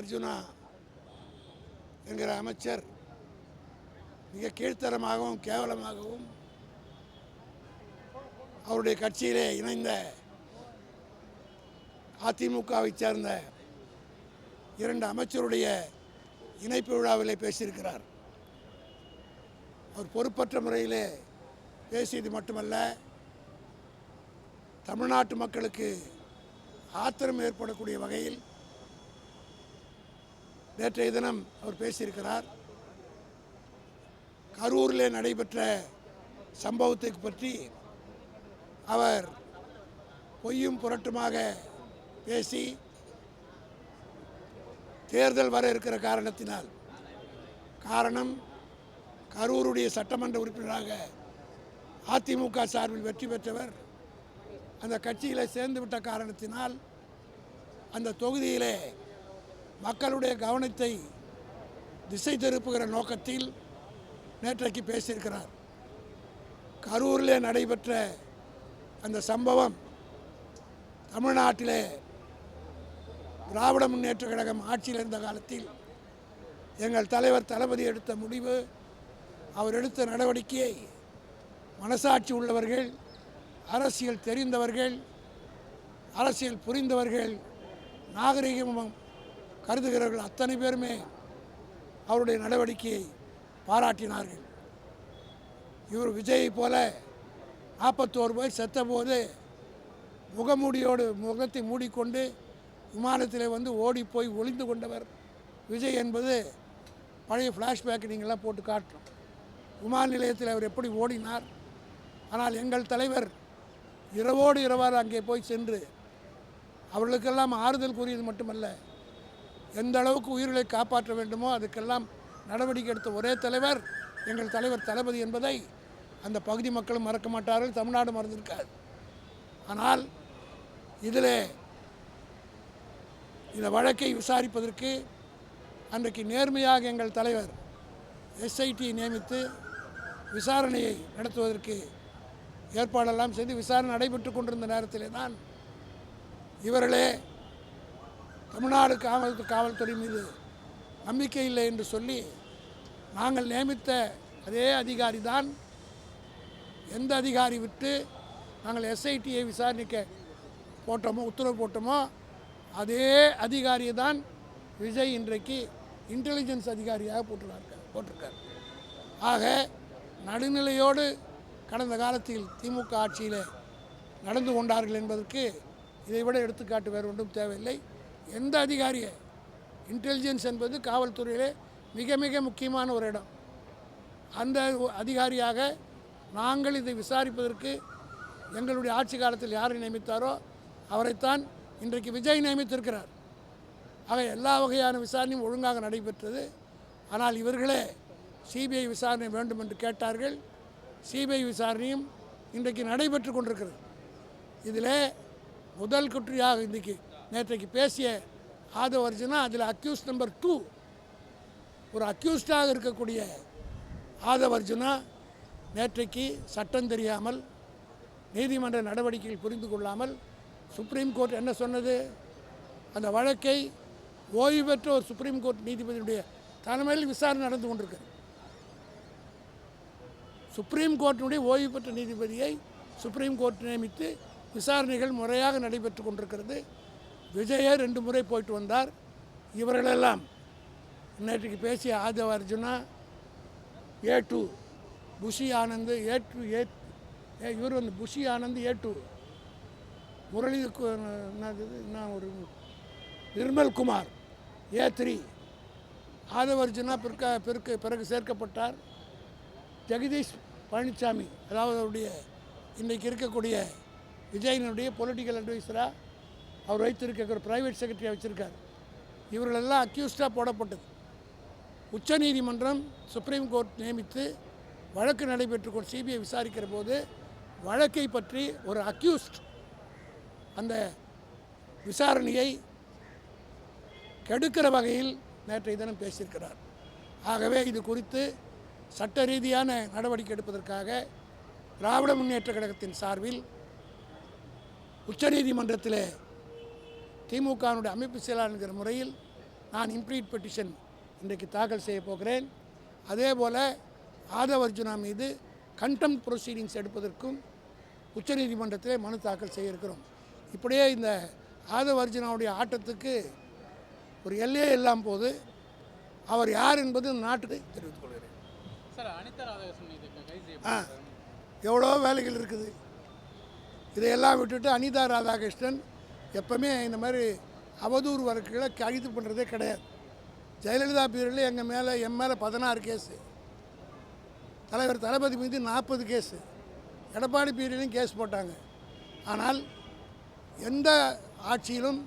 அர்ஜுனா என்கிற அமைச்சர் மிக கீழ்த்தரமாகவும் கேவலமாகவும் அவருடைய கட்சியிலே இணைந்த அதிமுகவை சேர்ந்த 2 அமைச்சருடைய இணைப்பு விழாவிலே பேசியிருக்கிறார். அவர் பொறுப்பற்ற முறையிலே பேசியது மட்டுமல்ல, தமிழ்நாட்டு மக்களுக்கு ஆத்திரம் ஏற்படக்கூடிய வகையில் நேற்றைய தினம் அவர் பேசியிருக்கிறார். கரூரிலே நடைபெற்ற சம்பவத்தை பற்றி அவர் பொய்யும் புரட்டுமாக பேசி தேர்தல் வர இருக்கிற காரணம் கரூருடைய சட்டமன்ற உறுப்பினராக அதிமுக சார்பில் வெற்றி பெற்றவர் அந்த கட்சியில் சேர்ந்து விட்ட காரணத்தினால் அந்த தொகுதியிலே மக்களுடைய கவனத்தை திசை திருப்புகிற நோக்கத்தில் நேற்றைக்கு பேசியிருக்கிறார். கரூரிலே நடைபெற்ற அந்த சம்பவம் தமிழ்நாட்டிலே திராவிட முன்னேற்ற கழகம் ஆட்சியில் இருந்த காலத்தில் எங்கள் தலைவர் தளபதி எடுத்த முடிவு, அவர் எடுத்த நடவடிக்கையை மனசாட்சி உள்ளவர்கள், அரசியல் தெரிந்தவர்கள், அரசியல் புரிந்தவர்கள், நாகரிகம் கருதுகிறவர்கள் அத்தனை பேருமே அவருடைய நடவடிக்கையை பாராட்டினார்கள். இவர் விஜயை போல 41 பேர் செத்தபோது முகமூடியோடு முகத்தை மூடிக்கொண்டு விமானத்தில் வந்து ஓடி போய் ஒளிந்து கொண்டவர் விஜய் என்பது பழைய ஃப்ளாஷ்பேக் நீங்கள்லாம் போட்டு காட்டுறோம். விமான நிலையத்தில் அவர் எப்படி ஓடினார். ஆனால் எங்கள் தலைவர் இரவோடு இரவாறு அங்கே போய் சென்று அவர்களுக்கெல்லாம் ஆறுதல் கூறியது மட்டுமல்ல, எந்த அளவுக்கு உயிர்களை காப்பாற்ற வேண்டுமோ அதுக்கெல்லாம் நடவடிக்கை எடுத்த ஒரே தலைவர் எங்கள் தலைவர் தளபதி என்பதை அந்த பகுதி மக்களும் மறக்க மாட்டார்கள், தமிழ்நாடு மறந்திருக்காது. ஆனால் இதில் இந்த வழக்கை விசாரிப்பதற்கு அன்றைக்கு நேர்மையாக எங்கள் தலைவர் எஸ்ஐடியை நியமித்து விசாரணையை நடத்துவதற்கு ஏற்பாடெல்லாம் செய்து விசாரணை நடைபெற்று கொண்டிருந்த நேரத்திலே தான் இவர்களே தமிழ்நாடு காவல்துறை மீது நம்பிக்கை இல்லை என்று சொல்லி நாங்கள் நியமித்த அதே அதிகாரி தான், எந்த அதிகாரி விட்டு நாங்கள் எஸ்ஐடியை விசாரணைக்க போட்டோமோ உத்தரவு போட்டோமோ அதே அதிகாரியை தான் விஜய் இன்றைக்கு இன்டெலிஜென்ஸ் அதிகாரியாக போட்டிருக்கார். ஆக நடுநிலையோடு கடந்த காலத்தில் திமுக ஆட்சியில் நடந்து கொண்டார்கள் என்பதற்கு இதைவிட எடுத்துக்காட்டு வேறு ஒன்றும் தேவையில்லை. எந்த அதிகாரியை, இன்டெலிஜென்ஸ் என்பது காவல்துறையிலே மிக மிக முக்கியமான ஒரு இடம். அந்த அதிகாரியாக நாங்கள் இதை விசாரிப்பதற்கு எங்களுடைய ஆட்சி காலத்தில் யாரை நியமித்தாரோ அவரைத்தான் இன்றைக்கு விஜய் நியமித்திருக்கிறார். ஆக எல்லா வகையான விசாரணையும் ஒழுங்காக நடைபெற்றது. ஆனால் இவர்களே சிபிஐ விசாரணை வேண்டும் என்று கேட்டார்கள். சிபிஐ விசாரணையும் இன்றைக்கு நடைபெற்று கொண்டிருக்கிறது. இதில் முதல் குற்றியாக இன்றைக்கு நேற்றைக்கு பேசிய ஆதவ அர்ஜுனா, அதில் அக்யூஸ் நம்பர் 2 ஒரு அக்யூஸ்டாக இருக்கக்கூடிய ஆதவ அர்ஜுனா நேற்றைக்கு சட்டம் தெரியாமல், நீதிமன்ற நடவடிக்கைகள் புரிந்து கொள்ளாமல், சுப்ரீம் கோர்ட் என்ன சொன்னது, அந்த வழக்கை ஓய்வு பெற்ற ஒரு சுப்ரீம் கோர்ட் நீதிபதியுடைய தலைமையில் விசாரணை நடந்து கொண்டிருக்கிறது. சுப்ரீம் கோர்ட்டினுடைய ஓய்வு பெற்ற நீதிபதியை சுப்ரீம் கோர்ட் நியமித்து விசாரணைகள் முறையாக நடைபெற்று கொண்டிருக்கிறது. விஜயை 2 முறை போயிட்டு வந்தார். இவர்களெல்லாம் நேற்றுக்கு பேசிய ஆதவ அர்ஜுனா, A2 புஷி ஆனந்த், இவர் வந்து புஷி ஆனந்த் A2, முரளி ஒரு நிர்மல் குமார் A3, ஆதவ அர்ஜுனா பிறகு சேர்க்கப்பட்டார். ஜெகதீஷ் பழனிசாமி, அதாவது அவருடைய இன்றைக்கு இருக்கக்கூடிய விஜயனுடைய பொலிட்டிக்கல் அட்வைசராக அவர் வைத்திருக்க ஒரு ப்ரைவேட் செக்ரட்டரியாக வச்சுருக்கார். இவர்களெல்லாம் அக்யூஸ்டாக போடப்பட்டது. உச்சநீதிமன்றம் சுப்ரீம் கோர்ட் நியமித்து வழக்கு நடைபெற்று சிபிஐ விசாரிக்கிற போது வழக்கை பற்றி ஒரு அக்யூஸ்ட் அந்த விசாரணையை கெடுக்கிற வகையில் நேற்றைய தினம் பேசியிருக்கிறார். ஆகவே இது குறித்து சட்ட ரீதியான நடவடிக்கை எடுப்பதற்காக திராவிட முன்னேற்ற கழகத்தின் சார்பில் உச்சநீதிமன்றத்தில் திமுகவினுடைய அமைப்பு செயலாளர் என்கிற முறையில் நான் இம்ப்ளீட் பெட்டிஷன் இன்றைக்கு தாக்கல் செய்ய போகிறேன். அதே போல் ஆதவ் அர்ஜுனா மீது கண்டெம்ப்ட் ப்ரொசீடிங்ஸ் எடுப்பதற்கும் உச்சநீதிமன்றத்திலே மனு தாக்கல் செய்ய இருக்கிறோம். இப்படியே இந்த ஆதவ் அர்ஜுனாவுடைய ஆட்டத்துக்கு ஒரு எல்லையே இல்லாமல் போது அவர் யார் என்பது இந்த நாட்டுக்கு தெரிவித்துக் கொள்கிறேன். எவ்வளோ வேலைகள் இருக்குது. இதையெல்லாம் விட்டுட்டு அனிதா ராதாகிருஷ்ணன் எப்பவுமே இந்த மாதிரி அவதூறு வழக்குகளை கைது பண்ணுறதே கிடையாது. ஜெயலலிதா பீரியடில் என் மேலே 16 கேஸு, தலைவர் தளபதி மீது 40 கேஸு, எடப்பாடி பீரியட்லையும் கேஸ் போட்டாங்க. ஆனால் எந்த ஆட்சியிலும்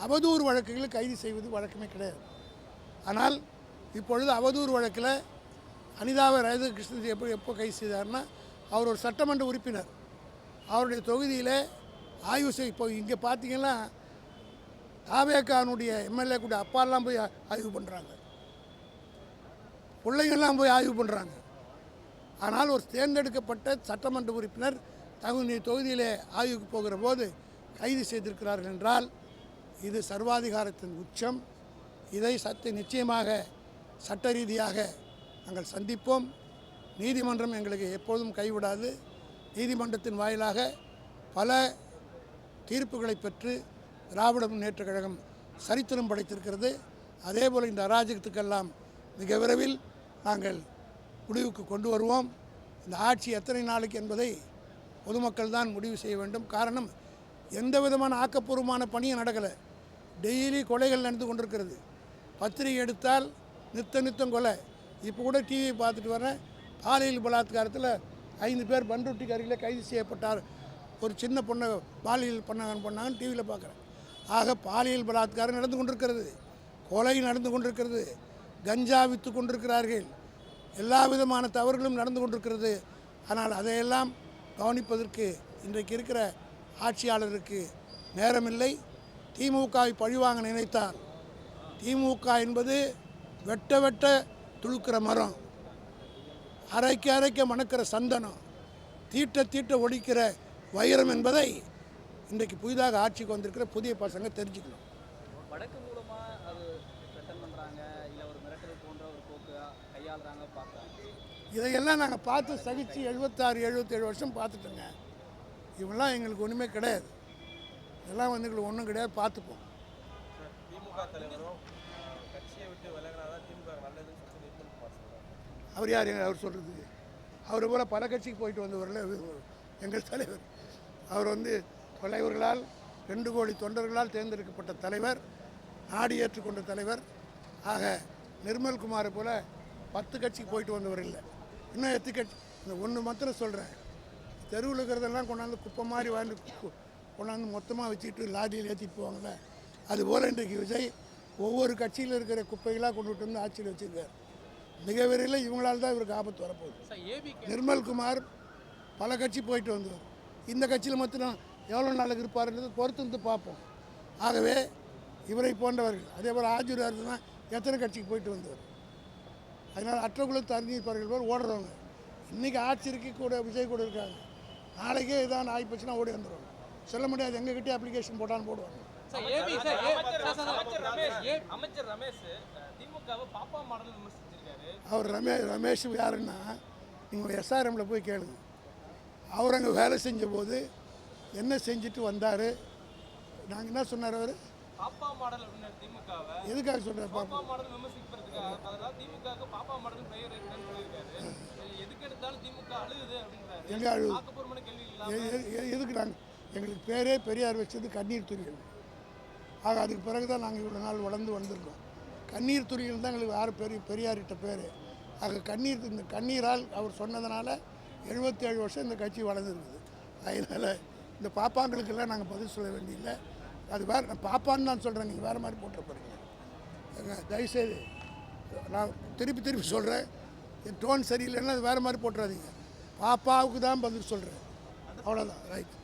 அவதூறு வழக்குகளை கைது செய்வது வழக்கமே கிடையாது. ஆனால் இப்பொழுது அவதூறு வழக்கில் அனிதாவை ராதாகிருஷ்ணன் எப்போ கைது செய்தார்னா, அவர் ஒரு சட்டமன்ற உறுப்பினர். அவருடைய தொகுதியில் ஆய்வு செய்ய இப்போ இங்கே பார்த்தீங்கன்னா தாவேகானுடைய எம்எல்ஏ கூட அப்பாலாம் போய் ஆய்வு பண்ணுறாங்க, பிள்ளைங்கள்லாம் போய் ஆய்வு பண்ணுறாங்க. ஆனால் ஒரு தேர்ந்தெடுக்கப்பட்ட சட்டமன்ற உறுப்பினர் தகுந்த தொகுதியிலே ஆய்வுக்கு போகிற போது கைது செய்திருக்கிறார்கள் என்றால் இது சர்வாதிகாரத்தின் உச்சம். இதை நிச்சயமாக சட்ட ரீதியாக நாங்கள் சந்திப்போம். நீதிமன்றம் எங்களுக்கு எப்பொழுதும் கைவிடாது. நீதிமன்றத்தின் வாயிலாக பல தீர்ப்புகளை பெற்று திராவிட முன்னேற்றக் கழகம் சரித்திரம் படைத்திருக்கிறது. அதேபோல் இந்த அராஜகத்துக்கெல்லாம் மிக விரைவில் நாங்கள் முடிவுக்கு கொண்டு வருவோம். இந்த ஆட்சி எத்தனை நாளைக்கு என்பதை பொதுமக்கள் தான் முடிவு செய்ய வேண்டும். காரணம், எந்த விதமான ஆக்கப்பூர்வமான பணியும் நடக்கலை. டெய்லி கொலைகள் நடந்து கொண்டிருக்கிறது. பத்திரிகை எடுத்தால் நித்தம் கொலை. இப்போ கூட டிவி பார்த்துட்டு வரேன், பாலியல் பலாத்காரத்தில் 5 பேர் பண்ருட்டிக்கு அருகில் கைது செய்யப்பட்டார். ஒரு சின்ன பொண்ணை பாலியல் பண்ணாங்கன்னு டிவியில் பார்க்குறேன். ஆக பாலியல் பலாத்காரம் நடந்து கொண்டிருக்கிறது, கொலை நடந்து கொண்டிருக்கிறது, கஞ்சா விற்று கொண்டிருக்கிறார்கள், எல்லா விதமான தவறுகளும் நடந்து கொண்டிருக்கிறது. ஆனால் அதையெல்லாம் கவனிப்பதற்கு இன்றைக்கு இருக்கிற ஆட்சியாளருக்கு நேரமில்லை. திமுகவை பழிவாங்க நினைத்தால், திமுக என்பது வெட்ட துளுக்கிற மரம், அரைக்க மணக்கிற சந்தனம், தீட்ட ஒழிக்கிற வைரம் என்பதை இன்றைக்கு புதிதாக ஆட்சிக்கு வந்திருக்கிற புதிய பசங்க தெரிஞ்சுக்கணும். வடக்கு மூலமாக அது ரிட்டர்ன் பண்ணுறாங்க, இல்லை ஒரு மிரட்டல் போன்ற ஒரு போக்கு கையாளுறாங்க பார்க்குறாங்க. இதையெல்லாம் நாங்கள் பார்த்து சகிச்சு 76-77 வருஷம் பார்த்துட்டோங்க. இவெல்லாம் எங்களுக்கு ஒன்றுமே கிடையாது. இதெல்லாம் வந்து எங்களுக்கு ஒன்றும் கிடையாது, பார்த்துப்போம். திமுக தலைவரும் கட்சியை விட்டு விலகினாதான் திமுக நல்லதுன்னு அவர் யார் அவர் சொல்கிறதுக்கு? அவர் போல் பல கட்சிக்கு போயிட்டு வந்தவரில் எங்கள் தலைவர். அவர் வந்து தலைவர்களால் 2 கோடி தொண்டர்களால் தேர்ந்தெடுக்கப்பட்ட தலைவர், நாடு ஏற்றுக்கொண்ட தலைவர். ஆக நிர்மல்குமாரை போல் 10 கட்சிக்கு போயிட்டு வந்தவர் இல்லை. இன்னும் 8 கட்சி. இந்த ஒன்று மாத்திரம் சொல்கிறேன், தெருவில் இருக்கிறதெல்லாம் கொண்டாந்து குப்பை மாதிரி வாழ்ந்து கொண்டாந்து மொத்தமாக வச்சுக்கிட்டு லாரியில் ஏற்றிட்டு போவாங்கள்ல, அதுபோல் இன்றைக்கு விஜய் ஒவ்வொரு கட்சியில் இருக்கிற குப்பைகளாக கொண்டுட்டு வந்து ஆட்சியில் வச்சுருக்கார். மிக விரைவில் இவங்களால் தான் இவருக்கு ஆபத்து வரப்போகுது. நிர்மல்குமார் பல கட்சி போயிட்டு வந்தவர். இந்த கட்சியில் மாத்திரம் எவ்வளோ நாளுக்கு இருப்பார்ன்றது பொறுத்து வந்து பார்ப்போம். ஆகவே இவரை போன்றவர்கள், அதே போல் ஆஜூர் அரசுனா எத்தனை கட்சிக்கு போயிட்டு வந்தவர். அதனால் அற்ற குலத்து அறிஞர்கள் பேர் ஓடுறவங்க. இன்றைக்கி ஆட்சிக்கு கூட விஜய் கூட இருக்காங்க, நாளைக்கே இதான் ஆகிப்போச்சுன்னா ஓடி வந்துடுவாங்க. சொல்ல முடியாது, எங்ககிட்டே அப்ளிகேஷன் போட்டான்னு போடுவாங்க. அவர் ரமேஷ் யாருன்னா, நீங்கள் எஸ்ஆர்எம்மில் போய் கேளுங்க. அவர் அங்கே வேலை செஞ்ச போது என்ன செஞ்சுட்டு வந்தார், நாங்கள் என்ன சொன்னார் அவர் எதுக்காக சொல்கிறார்? எங்கே அழுது? எதுக்கு நாங்கள் எங்களுக்கு பேரே பெரியார் வச்சது கண்ணீர் துளிகள். ஆக அதுக்கு பிறகு தான் நாங்கள் இவ்வளோ நாள் வளர்ந்து வந்திருக்கோம். கண்ணீர் துளிகள் தான் எங்களுக்கு யார் பெரியார்கிட்ட பேர். ஆக இந்த கண்ணீரால் அவர் சொன்னதுனால 77 வருஷம் இந்த கட்சி வளர்ந்துருக்குது. அதனால் இந்த பாப்பாங்களுக்கெல்லாம் நாங்கள் பதில் சொல்ல வேண்டியதில்லை. அது வேறு, நான் பாப்பான்னு நான் சொல்கிறேன், நீங்கள் வேறு மாதிரி போட்டுற போகிறீங்க. தயவுசெய்து நான் திருப்பி சொல்கிறேன், என் டோன் சரியில்லைன்னா அது வேறு மாதிரி போட்டுறாதீங்க. பாப்பாவுக்கு தான் பதில் சொல்கிறேன், அவ்வளோதான். ரைட்.